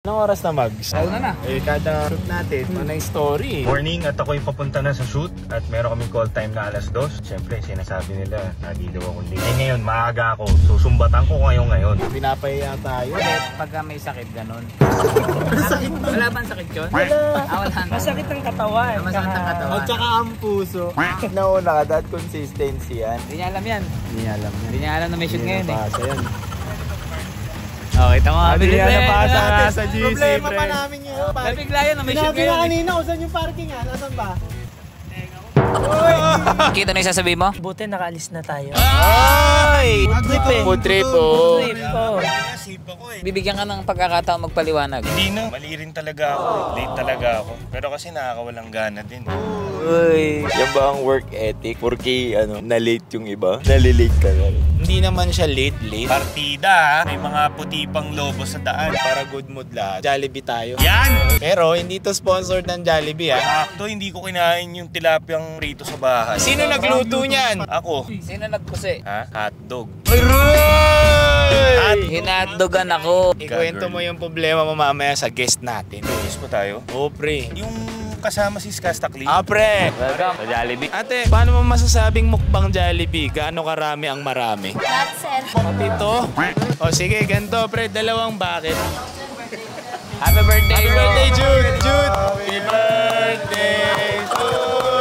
Anong oras na, Mags? Sauna na. Kada shoot natin, ano yung story? Morning at ako'y papunta na sa shoot at meron kaming call time na alas 2. Siyempre, sinasabi nila, nagiliw ako late. Ngayon, maaga ako. Susumbatan ko ngayon. Pinapahiya tayo. Pagka may sakit, ganun. Masakit na. Wala bang sakit yun? Wala. Wala na. Masakit ang katawan. Masakit ang katawan. At saka ang puso. Nauna ka, that consistency yan. Hindi niya alam yan. Hindi niya alam yan. Hindi niya alam na may shoot ngayon eh. Pasa yan. Oh, kita mo. Hindi yan napasa nga sa GC, Problema pre. pa namin yun. Nabigla yan na may shoot Sinabi na ngayon. kanina kung saan yung parking ha. Nasaan ba? Kita na yung sasabihin mo? Buti nakaalis na tayo. Ay! Trip eh. Food trip, oh. Trip ko. Bibigyan ka ng pagkakataon magpaliwanag. Hindi na. Mali rin talaga ako. Late talaga ako. Pero kasi nakakawalang gana din. Uy. Yan ba ang work ethic? Porque na-late yung iba? Nalilate ka na rin. Hindi naman siya late. Partida, may mga puti pang lobo sa daan. Para good mood lahat. Jollibee tayo. Yan! Pero hindi to sponsored ng Jollibee, ha? Sakto, hindi ko kinain yung tilapiyang rito sa bahay. Sino nagluto niyan? Ako. Sino nagkusi? Ha? Hotdog. Aray! Hinatdogan ako. Ikwento mo yung problema mo mamaya sa guest natin. Finish po tayo. Oh, pre. Yung kasama si Skastakli. Ah, pre! Welcome sa Jollibee. Ate, paano mo masasabing mukbang Jollibee? Gaano karami ang marami? That's it. Pito? O sige, ganito, pre. Dalawang bucket. Happy birthday, Happy bro. birthday, Jude! Jude! Happy birthday to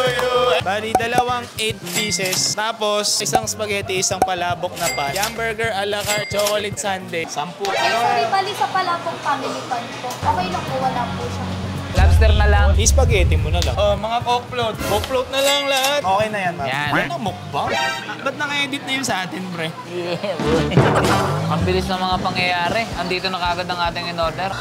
you! Bali, dalawang 8 pieces. Tapos, isang spaghetti, isang palabok na pan. Hamburger, a la carte, chocolate sundae. 10. Sorry, bali sa palapong family pan po. Okay lang po, wala po siya. Lobster na lang. I-spaghetti mo na lang. Oh, mga coke float. Coke float na lang lahat. Okay na yan, ma'am. Yan. Ano mukbang? Ba't naka-edit na yun sa atin, pre? Yeah, boy. Ang bilis ng mga pangyayari. Andito na kagad ang ating in-order.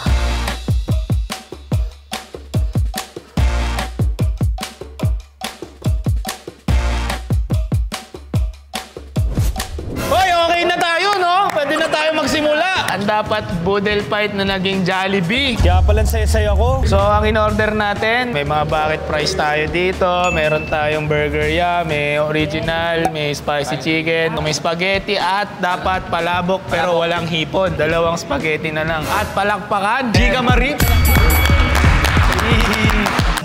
Hoy, okay na tayo, no? Pwede na tayo magsimula. Ang dapat boodle fight na naging Jollibee. Kaya pala saya-saya ko. So, ang in-order natin, may mga bucket fries tayo dito. Meron tayong burger may original, may spicy chicken, may spaghetti at dapat palabok pero walang hipon. Dalawang spaghetti na lang. At palakpakan, Giga Marie.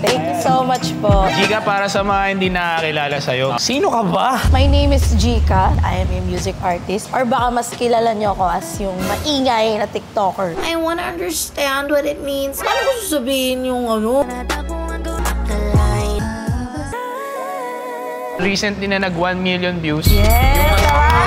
Thank you so much po. Giga, para sa mga hindi nakakilala sa'yo, sino ka ba? My name is Jika. I am a music artist. Or baka mas kilala niyo ako as yung maingay na TikToker. I wanna understand what it means. Ano ko sasabihin yung ano? Recently na nag 1 million views. Yes!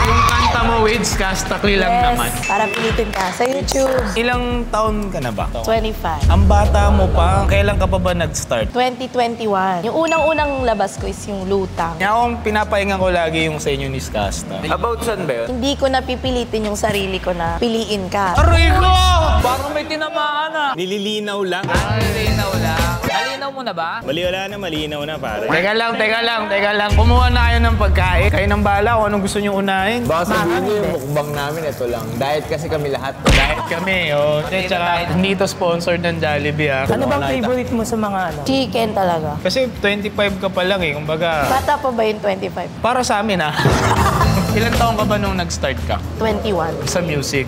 Yung kanta mo with Skastakli lang naman. Para pilitin ka sa YouTube. Ilang taon ka na ba? 25. Ang bata mo pa, kailan ka pa ba nag-start? 2021. Yung unang-unang labas ko is yung Lutang. Kaya akong pinapahingan ko lagi yung sa inyo ni Skasta. About saan ba yun? Hindi ko na pipilitin yung sarili ko na piliin ka. Aray ko! Parang may tinamaan ah. Nililinaw lang. Malinaw lang. Malinaw mo na ba? Malinaw na pare. Teka lang. Kumuha na kayo ng pagkain. Kayo nang bahala kung anong gusto nyo unahin. Baka sabihin nyo yung mukbang namin, ito lang. Diet kasi kami lahat. Kahit kami, oh. Tsaka hindi to sponsored ng Jollibee, ah. Ano bang favorite mo sa mga ano? Chicken talaga. Kasi 25 ka pa lang eh. Kumbaga, Bata pa ba yung 25? para sa amin ah. Ilang taon ka ba nung nag-start ka 21. sa music?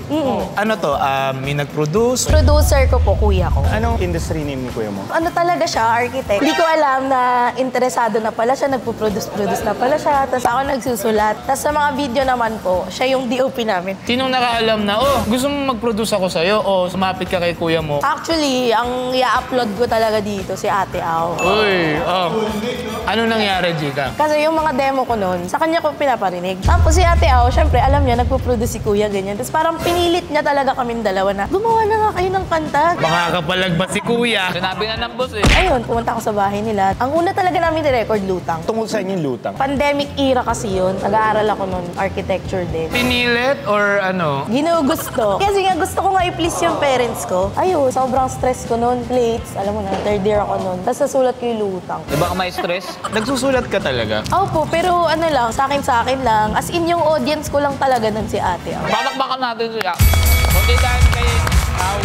Ano to? May nag-produce? Producer ko po, kuya ko. Anong industry name ni kuya mo? Ano talaga siya, architect. Hindi ko alam na interesado na pala siya, nagpo-produce na pala siya. Tapos ako nagsusulat. Tapos sa mga video naman po, siya yung DOP namin. Sinong nakaalam na, gusto mo mag-produce ako sa'yo o sumapit ka kay kuya mo? Actually, ang i-upload ko talaga dito si Ate Au. Uy, ano nangyari, Jika? Kasi yung mga demo ko noon, sa kanya ko pinaparinig. Tapos si Ate Au, syempre alam niya, nagpo-produce si Kuya, ganyan. Tapos parang pinilit niya talaga kaming dalawa na, gumawa na nga kayo ng kanta. Baka kapalagbat si kuya. Sinabi na ng boss eh. Ayun, pumunta ako sa bahay nila. Ang una talaga namin ni-record, Lutang. Tungkol sa inyo yung lutang. Pandemic era kasi yun. Nag-aaral ako noon, architecture din. Pinilit or ano? Ginugusto. Kasi nga gusto ko nga i-please yung parents ko. Ayun, sobrang stress ko noon. Plates, alam mo na, third year ako noon. Tapos nasulat ko yung Lutang. Di ba ka may stress? Nagsusulat ka talaga? Opo, pero ano lang, sa akin lang. As in yung audience ko lang talaga nun si Ate. Babakbakan natin siya. Kundi dahil kay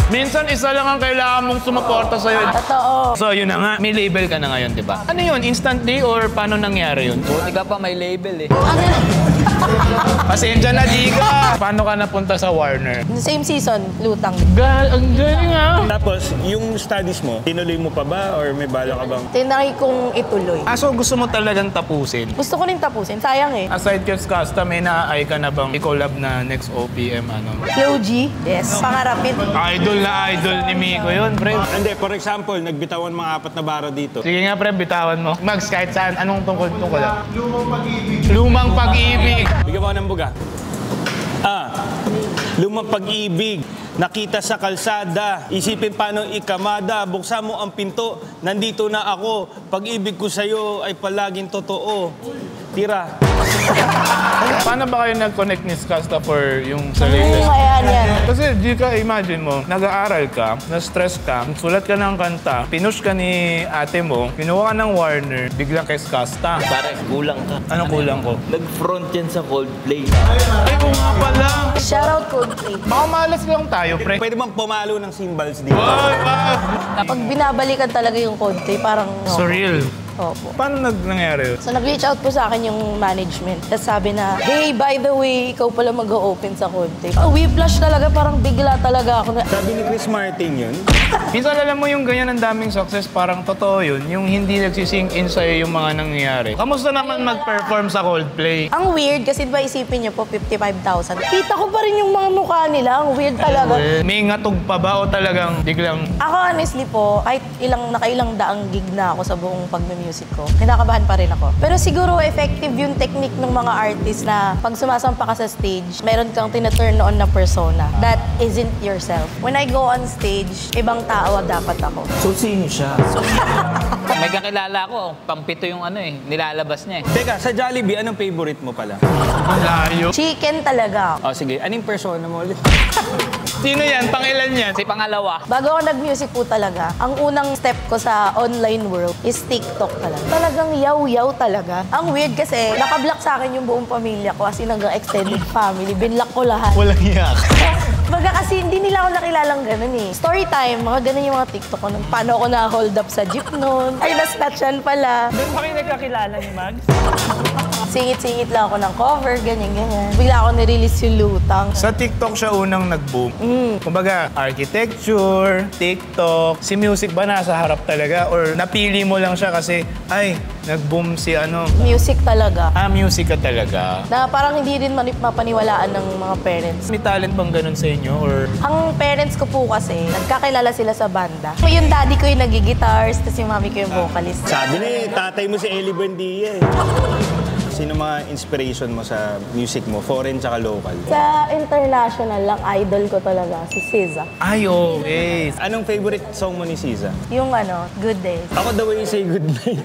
Minsan isa lang ang kailangan mong sumuporta sa'yo. Totoo. So yun na nga, may label ka na ngayon, di ba? Ano yun, instantly or paano nangyari yun? Buti ka pa may label eh. Pasensya na, di ka. Paano ka napunta sa Warner? Same season, lutang. Ang galing ah. Tapos, yung studies mo, tinuloy mo pa ba or may bala ka bang? Tinry kong ituloy. So gusto mo talagang tapusin? Gusto ko rin tapusin. Sayang eh. Aside kay Skasta, may na-eye ka na bang i-collab na next OPM ano? Flow G. Yes. Pangarapin. Idol na idol ni Miko yun, pre. Hindi, for example, nagbitawan mga 4 na bara dito. Sige nga, pre, bitawan mo. Mags, kahit saan, anong tungkol lang? Lumang pag-ibig. Bigyan mo ng buga. Lumang pag-ibig. Nakita sa kalsada. Isipin paano ikamada. Buksan mo ang pinto. Nandito na ako. Pag-ibig ko sa'yo ay palaging totoo. Tira. Paano ba kayo nag-connect ni Skasta for yung sa Ano latest? kaya yan? Kasi di ka, imagine mo, nag-aaral ka, na-stress ka, sulat ka ng kanta, pinush ka ni ate mo, kinuha ka ng Warner, biglang kay Skasta. Pare, kulang ka. Ano kulang ko? Nag-front yan sa Coldplay. Ay, kung nga pala. Shoutout Coldplay. Baka malas lang tayo, pre. Pwede bang pumalo ng cymbals dito? Ay, Pag binabalikan talaga yung Coldplay, parang... surreal. Opo. Paano nangyari yun? So, nag-reach out po sa akin yung management. Tapos sabi na, hey, by the way, ikaw pala mag-open sa Coldplay. Whiplash talaga, parang bigla talaga ako na... Sabi ni Chris Martin yun. Minsan alam mo yung ganyan ang daming success, parang totoo yun. Yung hindi nagsisink in sa'yo yung mga nangyayari. Kamusta naman mag-perform sa Coldplay? Ang weird, kasi ba isipin niyo po, 55,000. Kita ko pa rin yung mga mukha nila. Ang weird talaga. May ngatog pa ba o talagang biglang... Ako honestly po, kahit nakailang daang gig na ako sa buong pagme-music ko, kinakabahan pa rin ako. Pero siguro effective yung technique ng mga artist na pag sumasampa ka sa stage, meron kang tina-turn on na persona that isn't yourself. When I go on stage, ibang tao dapat ako. So, sino siya? May kakilala ko, pampito yung ano eh, nilalabas niya eh. Teka, sa Jollibee, anong favorite mo pala? Layo. Chicken talaga. O sige, anong persona mo ulit? Sino yan? Pangilan yan? Si pangalawa, Bago ako nag-music po talaga, ang unang step ko sa online world is TikTok talaga. Talagang yaw-yaw talaga. Ang weird kasi, nakablock sa akin yung buong pamilya ko as in hanggang extended family. Binlock ko lahat. Walang iyak. Baga kasi hindi nila ako nakilalang ganun eh. Story time, mga ganun yung mga TikTok ko. Paano ako na-hold up sa jeep noon. Ay, na-snatchan pala. Doon kami nagkakilala ni Mags. Singit-singit lang ako ng cover, ganyan-ganyan. Bigla ako nirelease yung lutang. Sa TikTok siya unang nag-boom. Kumbaga, architecture, TikTok, si music ba nasa harap talaga? Or napili mo lang siya kasi, ay, nag-boom si ano. Music talaga. Music ka talaga. Na parang hindi rin mapaniwalaan ng mga parents. May talent bang ganun sa inyo? Or Ang parents ko po kasi, nagkakilala sila sa banda. Yung daddy ko yung nagigitars, tapos yung mami ko yung vocalist. Sabi na tatay mo si Ellie Buendia eh. Sino mga inspiration mo sa music mo? Foreign tsaka local? Sa international lang, idol ko talaga, si SZA. ay, okay. Anong favorite song mo ni SZA? Yung Good Days. Ako the way you say goodnight.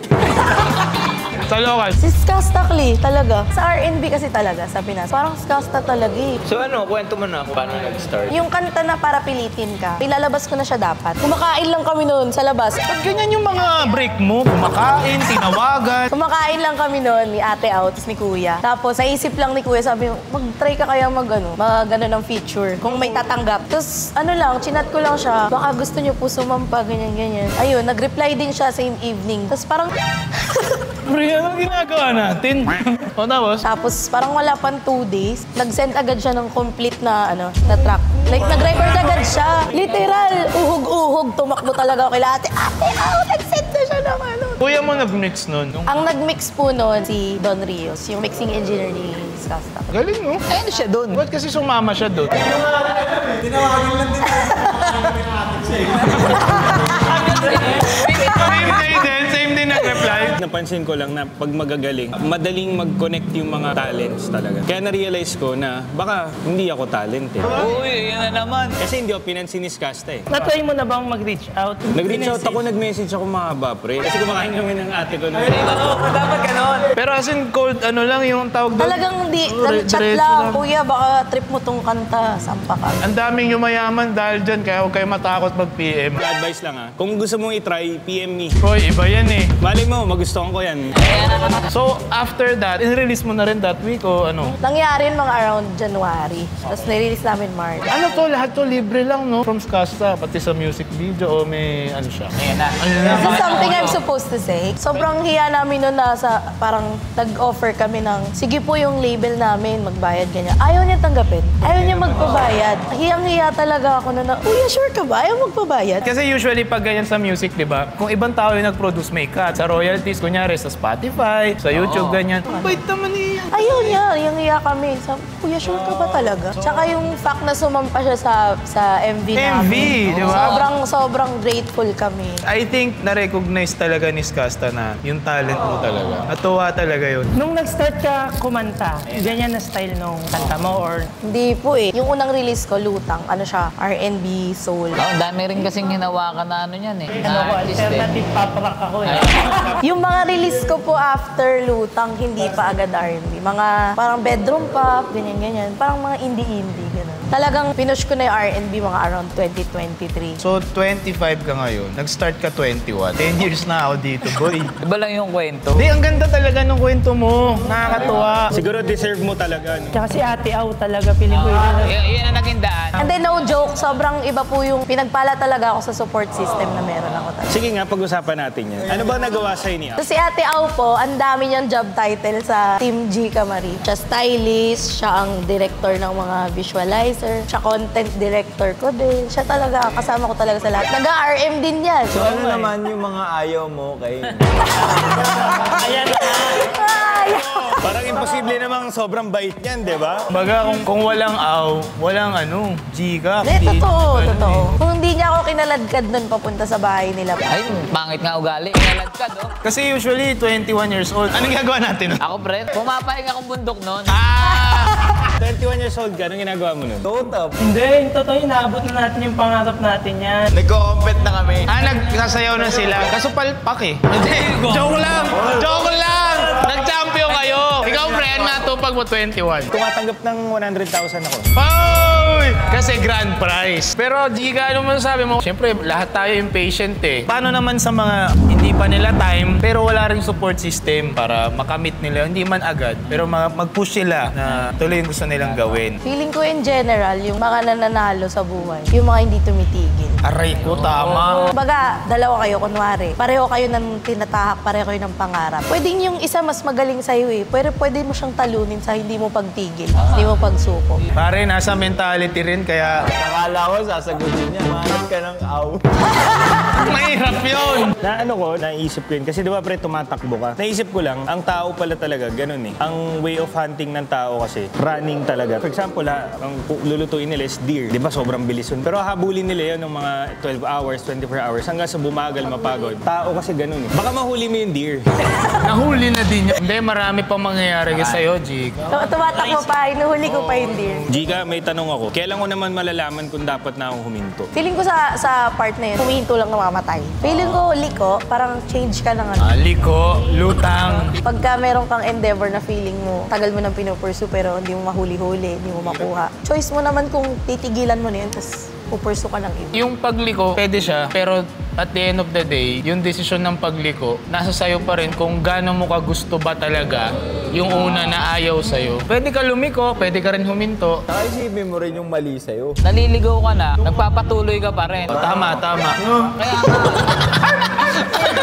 Sa local. Si Skasta Kli, talaga. Sa R&B kasi talaga, sa Pinas. Parang Skasta talaga eh. So ano, kwento mo na kung paano nag-start. Yung kanta na para pilitin ka, ilalabas ko na siya dapat. Kumakain lang kami noon sa labas. Ba't ganyan yung mga break mo? Kumakain, tinawagan. Kumakain lang kami noon, ni ate out, tapos ni kuya. Tapos naisip lang ni kuya, sabi, mag-try ka kaya mag-ano ng feature, kung may tatanggap. Tapos chinat ko lang siya, baka gusto niyo po sumampa, ganyan-ganyan. Ayun, nag-reply din siya same evening. Tapos parang, Pre, anong ginagawa natin? O tapos? tapos parang wala pang 2 days, nag-send agad siya ng complete na, na track. Like, nag-record agad siya. Literal, uhog-uhog, tumakbo talaga ako kay ate. Ate out, nag-send na siya ng Kuya mo nag-mix nun. Ang nag-mix po noon si Don Rios, yung mixing engineer ni Skasta. Galing, no? ayun siya doon. Ba't kasi sumama siya doon? Same din nag-reply. Napansin ko lang na pag magagaling, madaling mag-connect yung mga talents talaga. Kaya na-realize ko na baka hindi ako talented. Uy, yan na naman. Kasi hindi ako pinansin ni Skasta eh. Na-try mo na bang mag-reach out? Nag-reach out ako, nag-message ako mahaba, pre. Kasi kumakain kami ng ate ko. Dapat ganon. Pero as in cold, ano lang yung tawag doon? Talagang di, nag-chat diretso lang, kuya, baka trip mo tong kanta, sampa ka. Ang daming yumayaman dahil dyan, kaya huwag kayo matakot mag-PM. Advice lang ah. Kung gusto mong i-try, PM me. Hoy, iba yan eh. Mali mo, magustuhan Ewan ko yan. So, after that, in-release mo na rin that week o ano? Nangyari yun mga around January. Tapos nirelease namin March. Ano to, lahat to libre lang, no? From Skasta, pati sa music video o may ano siya? Ayan na. This is something I'm supposed to say. Sobrang hiya namin nun na parang nag-offer kami ng, sige po yung label namin, magbayad ganyan. Ayaw niya tanggapin. Ayaw niya magpabayad. Hiyang-hiya talaga ako na, Kuya, sure ka ba? Ayaw magpabayad. Kasi usually pag ganyan sa music, di ba? Kung ibang tao yung nag-produce, may cut. Sa royalties, kunyari sa Spotify, sa YouTube, ganyan. Ang bait naman niya. Ayaw niya. Hiyang-hiya kami. Sabi, Kuya, sure ka ba talaga? Tsaka yung fact na sumampa siya sa MV namin. MV, di ba? Sobrang grateful kami. I think na-recognize talaga ni Skasta na yung talent mo talaga. Natuwa talaga yun. Nung nag-start ka kumanta, ganyan na style nung kanta mo or Hindi po eh. Yung unang release ko, Lutang, ano siya, R&B, soul. Oh, dami rin kasing hinawakan na ano yan eh. ano ko, Na artist eh. alternative pop rock ako eh. Yung mga release ko po after Lutang, hindi pa agad R&B. Mga parang bedroom pop, ganyan-ganyan. Parang mga indie-indie, gano'n. Talagang pinush ko na yung R&B mga around 2023. So, 25 ka ngayon. Nag-start ka 21. 10 years na ako dito, boy. Iba lang yung kwento. Di, ang ganda talaga ng kwento mo. Nakakatuwa. Siguro deserve mo talaga. No? Tsaka si Ate Au talaga, piling ko yun. Yun ang naging daan. And then no joke, sobrang iba po yung pinagpala talaga ako sa support system na meron ako talaga. Sige nga, pag-usapan natin yan. Ano ba nagawa sa'yo niya? So si Ate Au po, ang dami niyang job title sa Team G Kamari. Siya stylist, siya ang director ng mga visualizer, siya content director ko din. Siya talaga, kasama ko talaga sa lahat. Nag-RM din yan. So ano naman yung mga ayaw mo kay... Ayan na. Parang imposible namang sobrang bait niyan, di ba? Baga, kung walang aw, walang ano, Gika. Hindi, totoo. Kung hindi niya ako kinaladkad nun papunta sa bahay nila. Ay, pangit nga ugali. Inaladkad, oh. Kasi usually, 21 years old. Anong gagawa natin? Ako, pre, pumapahinga akong bundok noon. 21 years old ka, anong ginagawa mo nun? Total. Hindi, yung totoo, inaabot na natin yung pangarap natin yan. Nagko-compete na kami. Nagsasayaw na sila. Kaso palpak eh. Hindi, joke lang! Joke lang! Nag-champion kayo! Ikaw, friend, natupag mo 21. Tumatanggap ng 100,000 ako. Oy! Kasi grand prize. Pero, Gika, ano mo sabi mo? Siyempre, lahat tayo impatient eh. Paano naman sa mga hindi pa nila time, pero wala ring support system para makamit nila? Hindi man agad, pero mag-push sila na tuloy yung gusto nilang gawin. Feeling ko in general, yung mga nananalo sa buhay, yung mga hindi tumitigil. Aray ko, tama. Baga, dalawa kayo, kunwari. Pareho kayo ng tinatahak, pareho kayo ng pangarap. Pwedeng yung isa mas magaling sa'yo eh. Pero pwede mo siyang talunin sa hindi mo pagtigil, hindi mo pagsuko. Pare, nasa mentality rin, kaya Akala ko sasagutin niya, mahanap ka ng aw. mahirap yun. Na ano ko, naisip ko yun. Kasi di ba pre, tumatakbo ka. Naisip ko lang, ang tao pala talaga, ganun eh. Ang way of hunting ng tao kasi, running talaga. For example, ang lulutuin nila is deer. Di ba, sobrang bilis yun. Pero habulin nila yun ng mga 12 hours, 24 hours, hanggang sa bumagal, mapagod. Tao kasi ganun eh. Baka mahuli mo yung deer. Nahuli na din yun. Hindi, marami pang mangyayari sa'yo, Jig. Tumatakbo pa, inuhuli ko pa yung deer. Gika, may tanong ako. Kailan ko naman malalaman kung dapat na akong huminto? Feeling ko sa part na yun, humihinto lang namamatay. Feeling ko, liko, parang change ka ng ano. Liko, lutang. Pagka meron kang endeavor na feeling mo, tagal mo nang pinupursue pero hindi mo mahuli-huli, hindi mo makuha. Choice mo naman kung titigilan mo na yun, tapos pupursu ka ng iba. Yung pagliko, pwede siya, pero at the end of the day, yung desisyon ng pagliko, nasa sayo pa rin kung gaano mo ka gusto ba talaga yung una na ayaw sa'yo. Pwede ka lumiko, pwede ka rin huminto. Saka isipin mo rin yung mali sa'yo. Naliligaw ka na, nagpapatuloy ka pa rin. Tama. Kaya nga,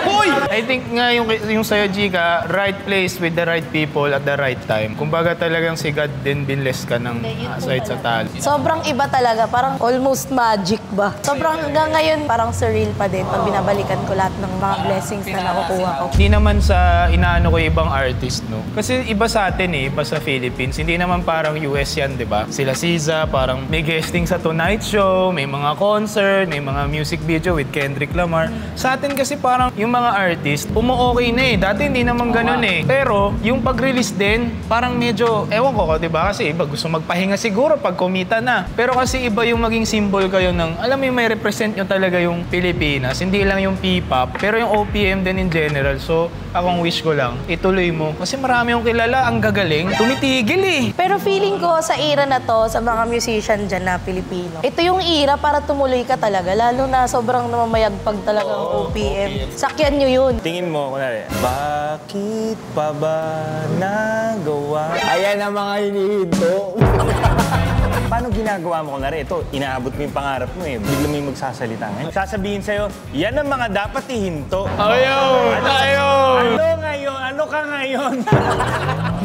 Hoy! I think nga yung sa'yo, Gika, right place with the right people at the right time. Kumbaga talagang si God din binless ka ng aside sa talo. Sobrang iba talaga, parang almost magic ba? Sobrang hanggang ngayon, parang surreal pa din pag binabalikan ko lahat ng mga blessings na nakukuha ko. Hindi naman sa inaano ko yung ibang artist, no? Kasi iba sa atin eh, iba sa Philippines. Hindi naman parang US yan, di ba? Sila SZA, parang may guesting sa Tonight Show, may mga concert, may mga music video with Kendrick Lamar. Sa atin kasi parang yung mga artist, umu-okay na eh. Dati hindi naman ganun eh. Pero yung pag-release din, parang medyo, ewan ko, di ba? Kasi iba gusto magpahinga siguro pag kumita na. Pero kasi iba yung maging symbol kayo ng, alam mo yung may represent nyo talaga yung Pilipinas. Hindi lang yung P-pop, pero yung OPM din in general. So, akong wish ko lang, ituloy mo. Kasi marami yung kilala, ang gagaling, tumitigil eh. Pero feeling ko sa era na to, sa mga musician dyan na Pilipino, ito yung era para tumuloy ka talaga. Lalo na sobrang namamayagpag talaga ang OPM BPM. Sakyan nyo yun. Tingin mo, kunwari, bakit pa ba nagawa? Ayan ang mga hinihinto. Paano ginagawa mo, kunwari, ito, inaabot mo yung pangarap mo eh. Bigla mo yung magsasalita ngayon. Sasabihin sa'yo, yan ang mga dapat ihinto. Ayun! Ayun! Ano ngayon? Ano ka ngayon?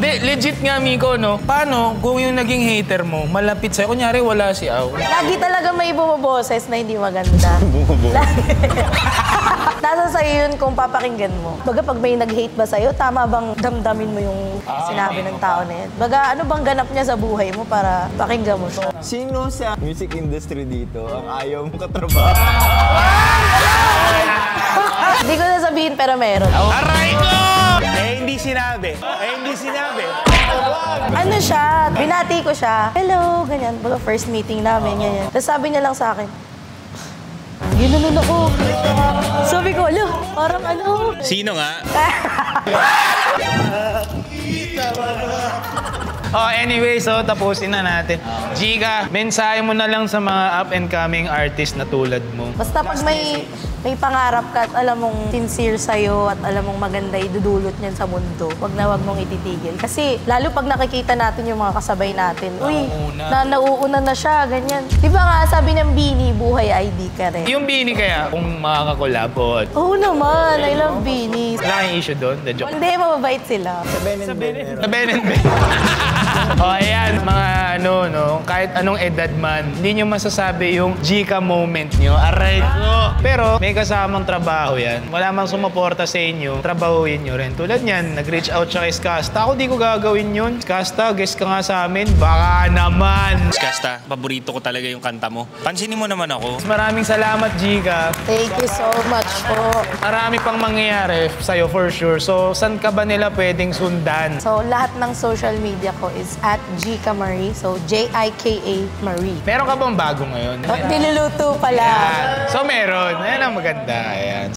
Di, legit nga, Miko, no? Paano kung yung naging hater mo, malapit sa'yo? Kunyari, wala si Aw. Lagi talaga may bumaboses na hindi maganda. Lagi. Nasa sa'yo yun kung papakinggan mo. Baga pag may nag-hate ba sa'yo, tama bang damdamin mo yung sinabi ng tao na yun? Baga ano bang ganap niya sa buhay mo para pakinggan mo siya? Sino sa music industry dito ang ayaw mo katrabaho? Hindi ko sasabihin pero meron. Aray ko! Hindi sinabi. Hindi sinabi. Ano siya, binati ko siya. Hello, ganyan. Baga first meeting namin, ganyan. Tapos sabi niya lang sa akin, ginunon ako. Sabi ko, alo, parang ano. Sino nga? Oh, anyway, so tapusin na natin. Jika, mensahe mo na lang sa mga up-and-coming artist na tulad mo. Basta pag may pangarap ka at alam mong sincere sa'yo at alam mong maganda idudulot niyan sa mundo, wag mong ititigil. Kasi lalo pag nakikita natin yung mga kasabay natin, uy, nauuna na siya, ganyan. Di ba nga, sabi ng Bini, buhay ID ka rin. Yung Bini kaya, kung makakakolab o... Oo naman, I love Bini. Wala kang issue doon? The joke. Hindi, mababait sila. Sa Ben and Ben. O, ayan, mga ano, no, kahit anong edad man, hindi nyo masasabi yung Jika moment nyo. Aray ko! Pero may kasamang trabaho yan. Wala mang sumuporta sa inyo, trabahuin nyo rin. Tulad yan, nag-reach out siya kay Skasta. Ako di ko gagawin yun. Skasta, guest ka nga sa amin. Baka naman! Skasta, paborito ko talaga yung kanta mo. Pansinin mo naman ako. Maraming salamat, Jika. Thank you so much po. Marami pang mangyayari sa'yo for sure. So, saan ka ba nila pwedeng sundan? So, lahat ng social media ko is at Jika Marie. So, Jika Marie. Meron ka bang bago ngayon? Niluluto pala. Yan. So, meron. Ayan ang maganda. Ayan.